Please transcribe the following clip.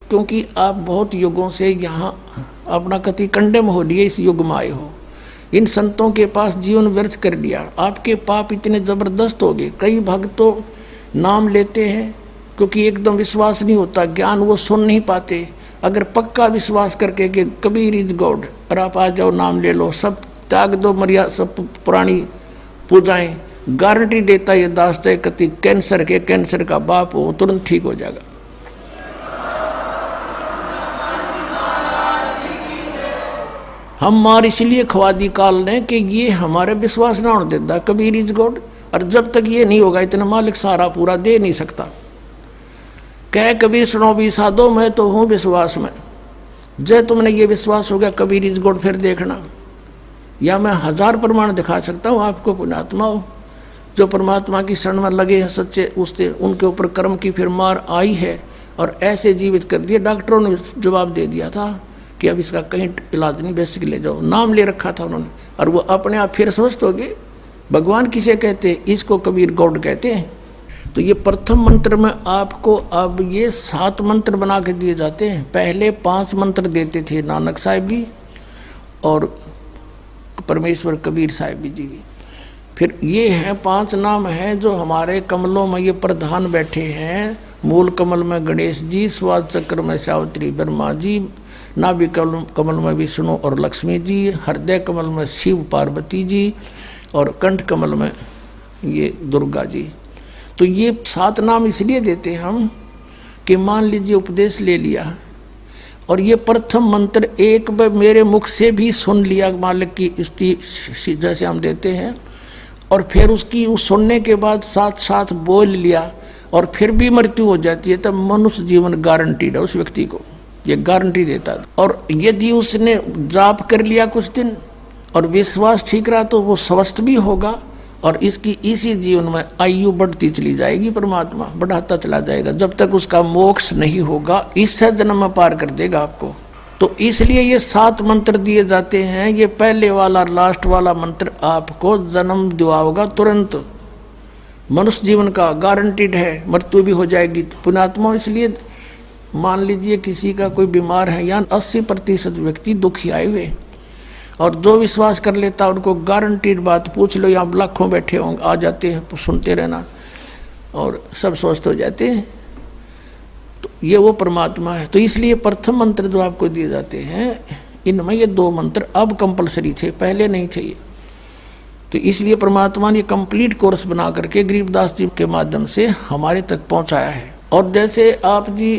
क्योंकि आप बहुत युगों से यहाँ अपना कति कंडेम हो लिए, इस युग में आए हो, इन संतों के पास जीवन व्यर्थ कर लिया, आपके पाप इतने जबरदस्त हो गए। कई भक्त तो नाम लेते हैं क्योंकि एकदम विश्वास नहीं होता, ज्ञान वो सुन नहीं पाते। अगर पक्का विश्वास करके कि कबीर इज गॉड और आप आ जाओ, नाम ले लो, सब त्याग दो, मर्यादा सब पुरानी पूजाएं, गारंटी देता ये दास है कति कैंसर का बाप हो तुरंत ठीक हो जाएगा। हम मार इसलिए खवादी काल ने कि ये हमारे विश्वास ना होने देता कबीर इज गॉड, और जब तक ये नहीं होगा इतना मालिक सारा पूरा दे नहीं सकता। कह कबीर सुनो भी साधो, मैं तो हूँ विश्वास में। जय तुमने ये विश्वास हो गया कबीर इज गॉड, फिर देखना, या मैं 1000 प्रमाण दिखा सकता हूँ आपको। पुण्यात्मा हो जो परमात्मा की शरण में लगे हैं सच्चे, उससे उनके ऊपर कर्म की फिर मार आई है और ऐसे जीवित कर दिया। डॉक्टरों ने जवाब दे दिया था कि अब इसका कहीं इलाज नहीं, बेसिक ले जाओ, नाम ले रखा था उन्होंने, और वो अपने आप फिर स्वस्थ हो गए। भगवान किसे कहते हैं? इसको कबीर गॉड कहते हैं। तो ये प्रथम मंत्र में आपको अब ये 7 मंत्र बना के दिए जाते हैं। पहले 5 मंत्र देते थे नानक साहिब भी और परमेश्वर कबीर साहिब जी भी। फिर ये हैं 5 नाम हैं जो हमारे कमलों में ये प्रधान बैठे हैं। मूल कमल में गणेश जी, स्वाद चक्र में सावित्री ब्रह्मा जी, नाभि कमल में विष्णु और लक्ष्मी जी, हृदय कमल में शिव पार्वती जी, और कंठ कमल में ये दुर्गा जी। तो ये 7 नाम इसलिए देते हम कि मान लीजिए उपदेश ले लिया और ये प्रथम मंत्र एक बार मेरे मुख से भी सुन लिया, मालिक की स्तुति जैसे हम देते हैं, और फिर उसकी उस सुनने के बाद साथ साथ बोल लिया और फिर भी मृत्यु हो जाती है, तब मनुष्य जीवन गारंटीड है उस व्यक्ति को, ये गारंटी देता है। और यदि उसने जाप कर लिया कुछ दिन और विश्वास ठीक रहा तो वो स्वस्थ भी होगा, और इसकी इसी जीवन में आयु बढ़ती चली जाएगी, परमात्मा बढ़ाता चला जाएगा, जब तक उसका मोक्ष नहीं होगा इससे जन्म में पार कर देगा आपको। तो इसलिए ये 7 मंत्र दिए जाते हैं। ये पहले वाला लास्ट वाला मंत्र आपको जन्म दिलाओगा तुरंत, मनुष्य जीवन का गारंटीड है, मृत्यु भी हो जाएगी। पुण्यात्मा इसलिए मान लीजिए किसी का कोई बीमार है, या 80% व्यक्ति दुखी आए हुए, और जो विश्वास कर लेता उनको गारंटीड बात पूछ लो, यहाँ लाखों बैठे होंगे, आ जाते हैं, सुनते रहना और सब स्वस्थ हो जाते हैं। तो ये वो परमात्मा है। तो इसलिए प्रथम मंत्र जो आपको दिए जाते हैं, इनमें ये 2 मंत्र अब कंपलसरी थे, पहले नहीं थे ये। तो इसलिए परमात्मा ने कंप्लीट कोर्स बना करके गरीबदास जी के माध्यम से हमारे तक पहुंचाया है। और जैसे आप जी